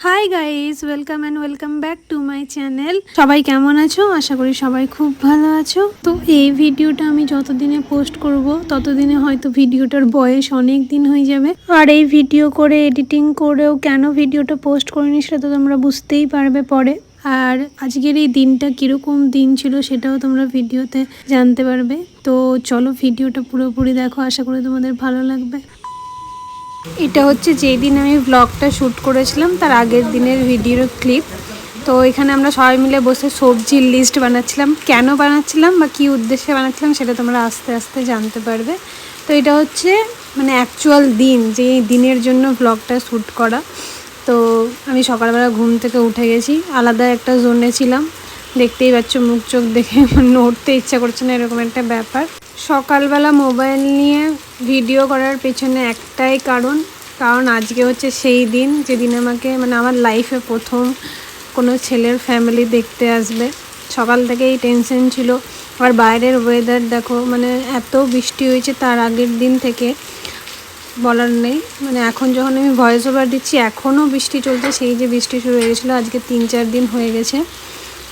Hi guys, welcome and welcome back to my channel. সবাই কেমন আছো? আশা করি সবাই খুব ভালো আছো। তো এই ভিডিওটা আমি যতদিনে পোস্ট করব ততদিনে হয়তো ভিডিওটার বয়স অনেক দিন হয়ে যাবে। আর এই ভিডিও করে এডিটিং করেও কেন ভিডিওটা পোস্ট করিনি সেটা তো তোমরা বুঝতেই পারবে পরে। আর আজকের এই দিনটা কীরকম দিন ছিল সেটাও তোমরা ভিডিওতে জানতে পারবে। তো চলো ভিডিওটা পুরোপুরি দেখো, আশা করি তোমাদের ভালো লাগবে। এটা হচ্ছে যেই দিন আমি ব্লগটা শ্যুট করেছিলাম তার আগের দিনের ভিডিওর ক্লিপ। তো এখানে আমরা সবাই মিলে বসে সবজির লিস্ট বানাচ্ছিলাম। কেন বানাচ্ছিলাম বা কী উদ্দেশ্যে বানাচ্ছিলাম সেটা তোমরা আস্তে আস্তে জানতে পারবে। তো এটা হচ্ছে মানে অ্যাকচুয়াল দিন, যে দিনের জন্য ব্লগটা শ্যুট করা। তো আমি সকালবেলা ঘুম থেকে উঠে গেছি, আলাদা একটা জোনে ছিলাম। দেখতেই পাচ্ছ মুখ চোখ দেখে নড়তে ইচ্ছা করছে না, এরকম একটা ব্যাপার। সকালবেলা মোবাইল নিয়ে ভিডিও করার পেছনে একটাই কারণ আজকে হচ্ছে সেই দিন যেদিন আমাকে মানে আমার লাইফে প্রথম কোনো ছেলের ফ্যামিলি দেখতে আসবে। সকাল থেকেই টেনশন ছিল। আর বাইরের ওয়েদার দেখো, মানে এত বৃষ্টি হয়েছে তার আগের দিন থেকে, বলার নেই। মানে এখন যখন আমি ভয়েস ওভার দিচ্ছি এখনও বৃষ্টি চলছে। সেই যে বৃষ্টি শুরু হয়ে গেছিলো, আজকে 3-4 দিন হয়ে গেছে।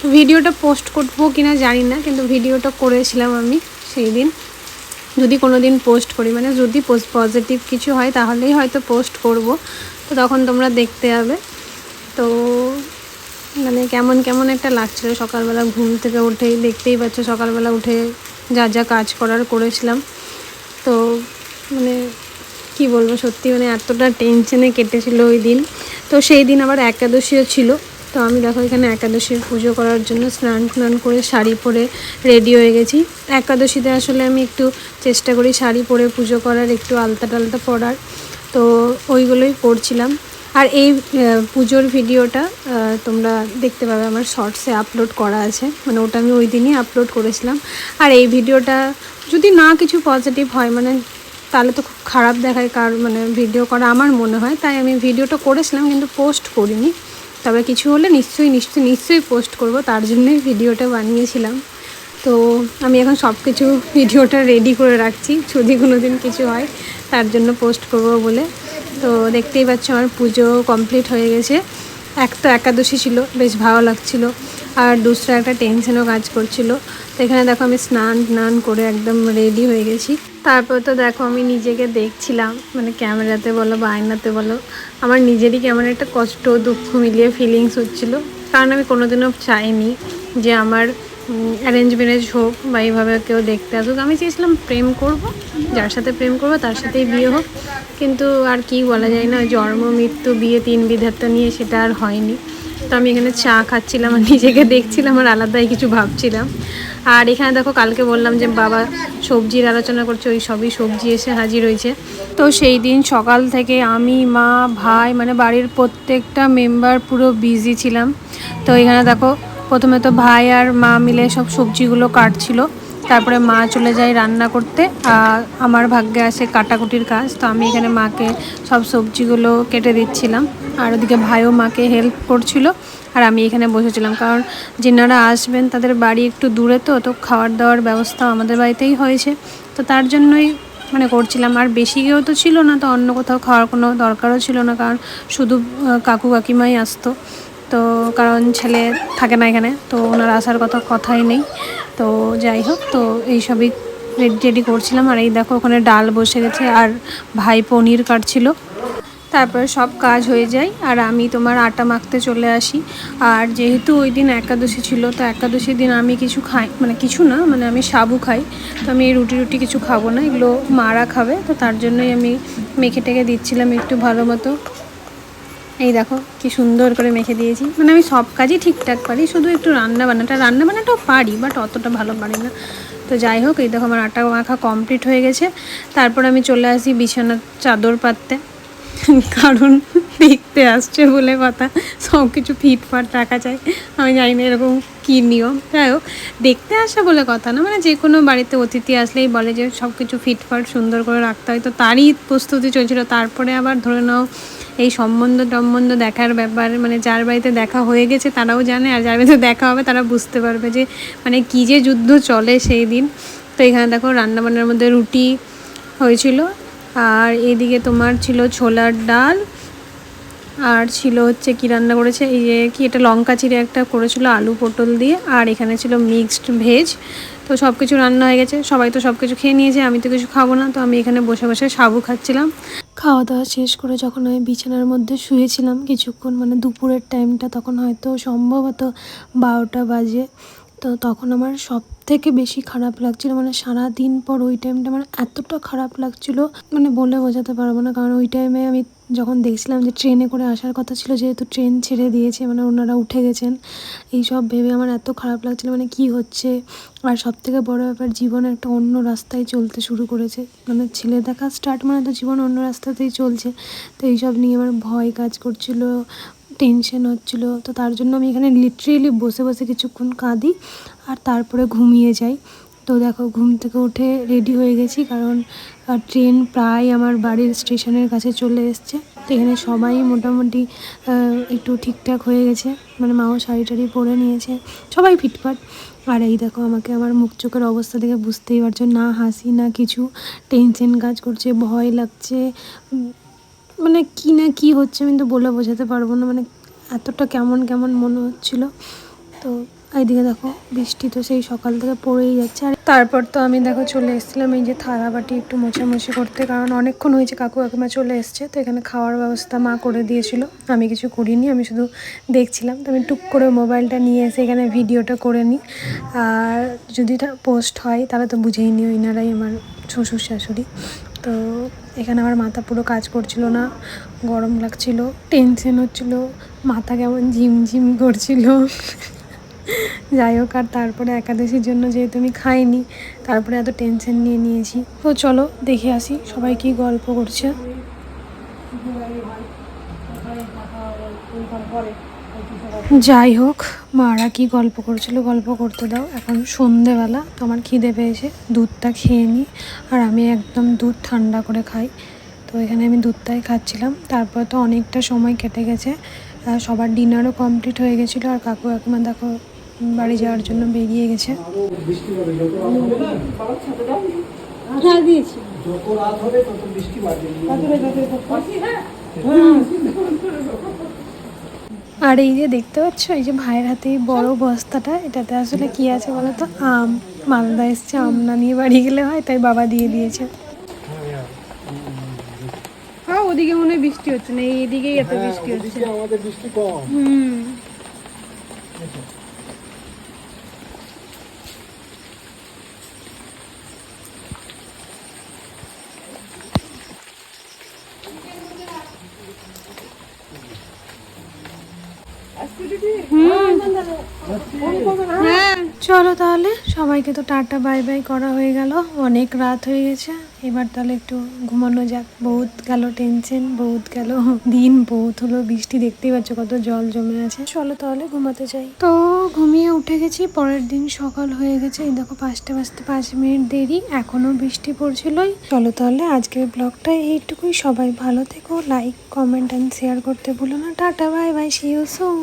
তো ভিডিওটা পোস্ট করবো কিনা জানি না, কিন্তু ভিডিওটা করেছিলাম আমি সেই দিন। যদি কোনো দিন পোস্ট করি, মানে যদি পজিটিভ কিছু হয় তাহলেই হয়তো পোস্ট করব। তো তখন তোমরা দেখতে যাবে। তো মানে কেমন কেমন একটা লাগছিলো সকালবেলা ঘুম থেকে উঠেই। দেখতেই পাচ্ছ সকালবেলা উঠে যা যা কাজ করার করেছিলাম। তো মানে কি বলবো, সত্যি মানে এতটা টেনশনে কেটেছিল ওই দিন। তো সেই দিন আবার একাদশীও ছিল। তো আমি দেখো এখানে একাদশীর পুজো করার জন্য স্নান করে শাড়ি পরে রেডি হয়ে গেছি। একাদশীতে আসলে আমি একটু চেষ্টা করি শাড়ি পরে পুজো করার, একটু আলতা টালতা পরার। তো ওইগুলোই করছিলাম। আর এই পুজোর ভিডিওটা তোমরা দেখতে পাবে আমার শর্টসে আপলোড করা আছে, মানে ওটা আমি ওই দিনই আপলোড করেছিলাম। আর এই ভিডিওটা যদি না কিছু পজিটিভ হয়, মানে তাহলে তো খুব খারাপ দেখায় কার মানে ভিডিও করা, আমার মনে হয়। তাই আমি ভিডিওটা করেছিলাম কিন্তু পোস্ট করিনি। তবে কিছু হলে নিশ্চয়ই পোস্ট করব, তার জন্যই ভিডিওটা বানিয়েছিলাম। তো আমি এখন সব কিছু ভিডিওটা রেডি করে রাখছি, যদি কোনো দিন কিছু হয় তার জন্য পোস্ট করব বলে। তো দেখতেই পাচ্ছ আমার পুজো কমপ্লিট হয়ে গেছে। এক তো একাদশী ছিল, বেশ ভালো লাগছিল। আর দুসরা একটা টেনশনও কাজ করছিল। তো এখানে দেখো আমি স্নান করে একদম রেডি হয়ে গেছি। তারপর তো দেখো আমি নিজেকে দেখছিলাম, মানে ক্যামেরাতে বলো বা আয়নাতে বলো, আমার নিজেরই কেমন একটা কষ্ট দুঃখ মিলিয়ে ফিলিংস হচ্ছিল। কারণ আমি কোনোদিনও চাইনি যে আমার অ্যারেঞ্জ ম্যারেজ হোক বা এইভাবে কেউ দেখতে আসুক। আমি চেয়েছিলাম প্রেম করব, যার সাথে প্রেম করব তার সাথেই বিয়ে হোক। কিন্তু আর কি বলা যায় না, জন্ম মৃত্যু বিয়ে 3 বিধাতা নিয়ে সেটা আর হয়নি। তো আমি এখানে চা খাচ্ছিলাম আর নিজেকে দেখছিলাম আর আলাদাই কিছু ভাবছিলাম। আর এখানে দেখো কালকে বললাম যে বাবা সবজির আলোচনা করছে, ওই সবই সবজি এসে হাজির হয়েছে। তো সেই দিন সকাল থেকে আমি, মা, ভাই, মানে বাড়ির প্রত্যেকটা মেম্বার পুরো বিজি ছিলাম। তো এখানে দেখো প্রথমে তো ভাই আর মা মিলে সব সবজিগুলো কাটছিল। তারপরে মা চলে যায় রান্না করতে, আর আমার ভাগ্যে আসে কাটাকুটির কাজ। তো আমি এখানে মাকে সব সবজিগুলো কেটে দিচ্ছিলাম, আর ওদিকে ভাইও মাকে হেল্প করছিল। আর আমি এখানে বসেছিলাম, কারণ যিনারা আসবেন তাদের বাড়ি একটু দূরে, তো খাওয়ার দাওয়ার ব্যবস্থা আমাদের বাড়িতেই হয়েছে। তো তার জন্যই মানে করছিলাম। আর বেশি কেউ তো ছিল না, তো অন্য কোথাও খাওয়ার কোনো দরকারও ছিল না, কারণ শুধু কাকু কাকিমাই আসতো। তো কারণ ছেলে থাকে না এখানে, তো ওনার আসার কথাই নেই। তো যাই হোক, তো এইসবই রেডি করছিলাম। আর এই দেখো ওখানে ডাল বসে গেছে আর ভাই পনির কাটছিল। তারপরে সব কাজ হয়ে যায় আর আমি তোমার আটা মাখতে চলে আসি। আর যেহেতু ওই দিন একাদশী ছিল, তো একাদশীর দিন আমি কিছু খাই, মানে কিছু না, মানে আমি সাবু খাই। তো আমি এই রুটি কিছু খাবো না, এগুলো মারা খাবে। তো তার জন্যই আমি মেখে টেকে দিচ্ছিলাম একটু ভালো মতো। এই দেখো কি সুন্দর করে মেখে দিয়েছি। মানে আমি সব কাজই ঠিকঠাক পারি, শুধু একটু রান্নাবান্নাটাও পারি, বাট অতটা ভালো পারি না। তো যাই হোক, এই দেখো আমার আটা মাখা কমপ্লিট হয়ে গেছে। তারপর আমি চলে আসি বিছানার চাদর পাততে, কারণ দেখতে আসছে বলে কথা, সব কিছু ফিটফাট রাখা যায়। আমি জানি না এরকম কী নিয়ম, যাই হোক দেখতে আসা বলে কথা না, মানে যে কোনো বাড়িতে অতিথি আসলেই বলে যে সব কিছু ফিটফাট সুন্দর করে রাখতে হয়। তো তারই প্রস্তুতি চলছিল। তারপরে আবার ধরে নাও এই সম্বন্ধ দেখার ব্যাপার, মানে যার বাড়িতে দেখা হয়ে গেছে তারাও জানে, আর যার বাড়িতে দেখা হবে তারা বুঝতে পারবে যে মানে কী যে যুদ্ধ চলে সেই দিন। তো এখানে দেখো রান্নাবান্নার মধ্যে রুটি হয়েছিল, আর এদিকে তোমার ছিল ছোলার ডাল, আর ছিল হচ্ছে কি রান্না করেছে, এই যে কি এটা লঙ্কা চিড়ে একটা করেছিল আলু পটল দিয়ে, আর এখানে ছিল মিক্সড ভেজ। তো সব কিছু রান্না হয়ে গেছে, সবাই তো সব কিছু খেয়ে নিয়েছে, আমি তো কিছু খাবো না। তো আমি এখানে বসে বসে সাবু খাচ্ছিলাম। খাওয়া দাওয়া শেষ করে যখন আমি বিছানার মধ্যে শুয়েছিলাম কিছুক্ষণ, মানে দুপুরের টাইমটা, তখন হয়তো সম্ভবত 12টা বাজে। তো তখন আমার সব থেকে বেশি খারাপ লাগছিল, মানে সারা দিন পর ওই টাইমটা মানে এতটা খারাপ লাগছিল, মানে বলে বোঝাতে পারবো না। কারণ ওই টাইমে আমি যখন দেখছিলাম যে ট্রেনে করে আসার কথা ছিল, যেহেতু ট্রেন ছেড়ে দিয়েছে, মানে ওনারা উঠে গেছেন, এই সব ভেবে আমার এত খারাপ লাগছিল, মানে কি হচ্ছে। আর সব থেকে বড়ো ব্যাপার, জীবন একটা অন্য রাস্তায় চলতে শুরু করেছে, মানে ছেলে দেখা স্টার্ট মানে তো জীবন অন্য রাস্তাতেই চলছে। তো এইসব নিয়ে আমার ভয় কাজ করছিল, টেনশন হচ্ছিল। তো তার জন্য আমি এখানে লিটারেলি বসে বসে কিছুক্ষণ কাঁদি আর তারপরে ঘুমিয়ে যাই। তো দেখো ঘুম থেকে উঠে রেডি হয়ে গেছি, কারণ ট্রেন প্রায় আমার বাড়ির স্টেশনের কাছে চলে এসছে। তো এখানে সবাই মোটামুটি একটু ঠিকঠাক হয়ে গেছে, মানে মাও শাড়ি টাড়ি পরে নিয়েছে, সবাই ফিটফাট। আর এই দেখো আমাকে আমার মুখ চোখের অবস্থা দেখে বুঝতেই পারছো, না হাসি না কিছু, টেনশন কাজ করছে, ভয় লাগছে, মানে কি না কি হচ্ছে আমি তো বলে বোঝাতে পারবো না, মানে এতটা কেমন কেমন মনে হচ্ছিল। তো এইদিকে দেখো বৃষ্টি তো সেই সকাল থেকে পড়েই যাচ্ছে। আর তারপর তো আমি দেখো চলে এসেছিলাম এই যে থালা বাটি একটু মোছামুছি করতে, কারণ অনেকক্ষণ হয়েছে কাকু কাকিমা চলে এসছে। তো এখানে খাওয়ার ব্যবস্থা মা করে দিয়েছিল, আমি কিছু করিনি, আমি শুধু দেখছিলাম। তো আমি টুক করে মোবাইলটা নিয়ে এসে এখানে ভিডিওটা করে নিই। আর যদি এটা পোস্ট হয় তাহলে তো বুঝেই নিও, এনারাই আমার শ্বশুর শাশুড়ি। তো এখানে আমার মাথা পুরো কাজ করছিল না, গরম লাগছিল, টেনশন হচ্ছিল, মাথা কেমন ঝিমঝিম করছিল। যাই হোক, আর তারপরে একাদশীর জন্য যেহেতু আমি খাইনি, তারপরে এত টেনশন নিয়ে নিয়েছি। তো চলো দেখে আসি সবাই কি গল্প করছে। যাই হোক, মারা কি গল্প করছিল গল্প করতে দাও। এখন সন্ধেবেলা, তো আমার খিদে পেয়েছে, দুধটা খেয়ে নিই। আর আমি একদম দুধ ঠান্ডা করে খাই, তো এখানে আমি দুধটাই খাচ্ছিলাম। তারপর তো অনেকটা সময় কেটে গেছে, সবার ডিনারও কমপ্লিট হয়ে গেছিলো। আর কাকু কাকিমা দেখো বাড়ি যাওয়ার জন্য বেরিয়ে গেছে। আর এই যে দেখতে পাচ্ছ, এই যে ভাইয়ের হাতে এই বড় বস্তাটা, এটাতে আসলে কি আছে বলো তো? আম। মালদা এসছে, আম না নিয়ে বাড়ি গেলে হয়, তাই বাবা দিয়ে দিয়েছে। হ্যাঁ, ওদিকে মনে হয় বৃষ্টি হচ্ছে না, এইদিকেই এত বৃষ্টি হচ্ছে, আমাদের বৃষ্টি কম। চলো তাহলে, সবাইকে তো টাটা বাই বাই করা হয়ে গেল, অনেক রাত হয়ে গেছে। এবার তাহলে একটু ঘুমানো যাক, বহুত গেল টেনশন, বহুত গেল দিন, বহুত হলো বৃষ্টি, দেখতেই পাচ্ছ কত জল জমে আছে। চলো তাহলে ঘুমাতে যাই। তো ঘুমিয়ে উঠে গেছি, পরের দিন সকাল হয়ে গেছে। এই দেখো 5টা বাজতে 5 মিনিট দেরি, এখনো বৃষ্টি পড়ছিলই। চলো তাহলে আজকের ব্লগটা এইটুকুই। সবাই ভালো থেকো, লাইক কমেন্ট অ্যান্ড শেয়ার করতে ভুলো না। Tata bye bye, see you soon.